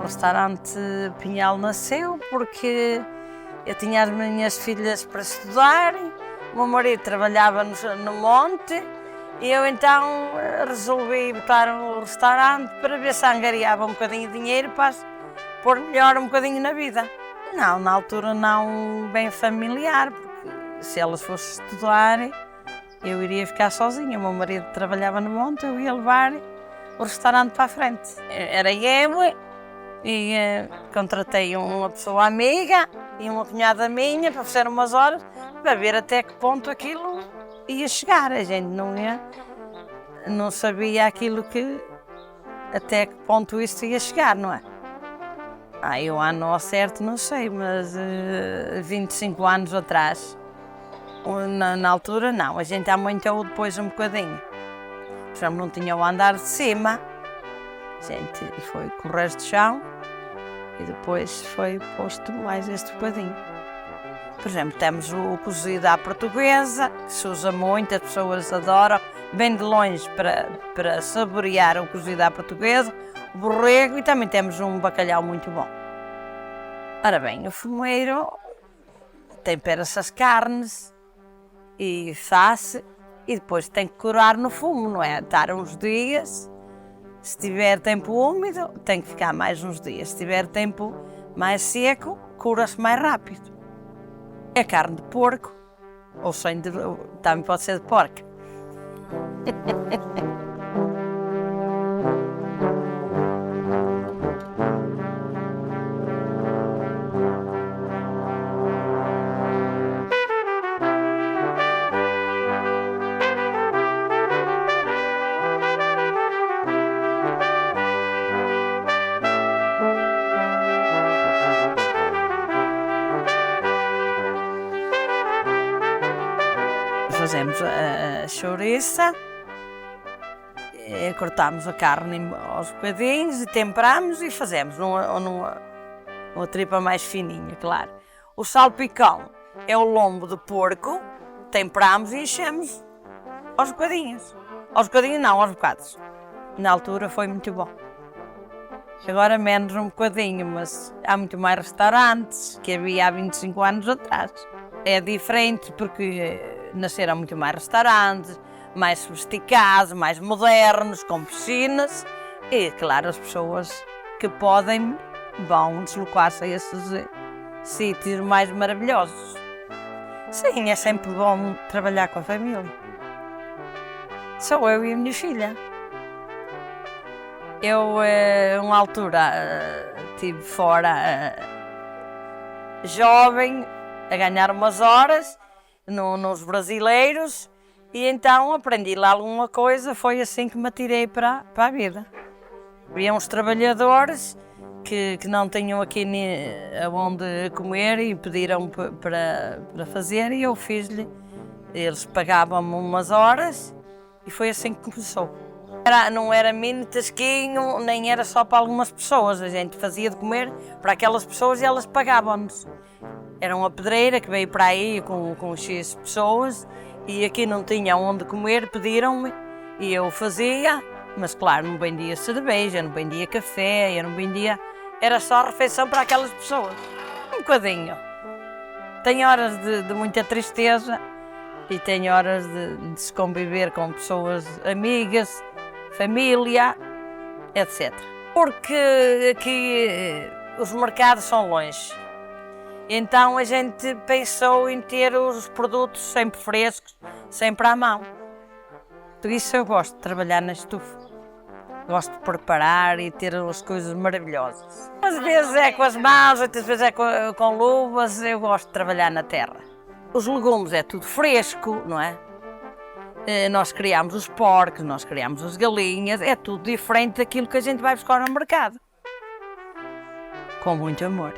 restaurante Pinhal nasceu porque eu tinha as minhas filhas para estudarem, o meu marido trabalhava no monte e eu então resolvi botar um restaurante para ver se angariava um bocadinho de dinheiro para pôr melhor um bocadinho na vida. Não, na altura não bem familiar, porque se elas fossem estudar eu iria ficar sozinha. O meu marido trabalhava no monte, eu ia levar o restaurante para a frente. Era eu e contratei uma pessoa amiga e uma cunhada minha para fazer umas horas para ver até que ponto aquilo ia chegar. A gente não sabia aquilo até que ponto isso ia chegar, não é? O ano ao certo não sei, mas 25 anos atrás, na altura não, a gente aumentou depois um bocadinho. Por exemplo, não tinha o andar de cima, a gente foi com o resto de chão e depois foi posto mais este bocadinho. Por exemplo, temos o cozido à portuguesa, que se usa muito, as pessoas adoram, vêm de longe para saborear o cozido à portuguesa, o borrego, e também temos um bacalhau muito bom. Ora bem, o fumeiro tempera-se as carnes e faz-se e depois tem que curar no fumo, não é? Estar uns dias, se tiver tempo úmido tem que ficar mais uns dias, se tiver tempo mais seco, cura-se mais rápido. É carne de porco, ou também pode ser de porca. Fazemos a chouriça, cortamos a carne aos bocadinhos e temperamos e fazemos numa tripa mais fininha, claro. O salpicão é o lombo de porco, temperamos e enchemos aos bocadinhos. Aos bocadinhos não, aos bocados. Na altura foi muito bom. Agora menos um bocadinho, mas há muito mais restaurantes que havia há 25 anos atrás. É diferente porque nasceram muito mais restaurantes, mais sofisticados, mais modernos, com piscinas e, claro, as pessoas que podem vão deslocar-se a esses sítios mais maravilhosos. Sim, é sempre bom trabalhar com a família. Sou eu e a minha filha. Eu, uma altura, estive fora jovem, a ganhar umas horas nos brasileiros e então aprendi lá alguma coisa, foi assim que me atirei para a vida. Havia uns trabalhadores que não tinham aqui onde comer e pediram para fazer e eu fiz-lhe. Eles pagavam-me umas horas e foi assim que começou. Não era mini tasquinho, nem era só para algumas pessoas, a gente fazia de comer para aquelas pessoas e elas pagavam-nos. Era uma pedreira que veio para aí com X pessoas e aqui não tinha onde comer, pediram-me e eu fazia, mas claro, não vendia cerveja, não vendia café, eu não vendia, era só refeição para aquelas pessoas. Um bocadinho. Tem horas de muita tristeza e tem horas de se conviver com pessoas amigas, família, etc. Porque aqui os mercados são longe. Então a gente pensou em ter os produtos sempre frescos, sempre à mão. Por isso eu gosto de trabalhar na estufa. Gosto de preparar e ter as coisas maravilhosas. Às vezes é com as mãos, outras vezes é com luvas, eu gosto de trabalhar na terra. Os legumes é tudo fresco, não é? Nós criamos os porcos, nós criamos as galinhas, é tudo diferente daquilo que a gente vai buscar no mercado. Com muito amor.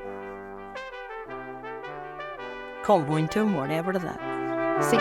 Com muito amor, é verdade. Sim.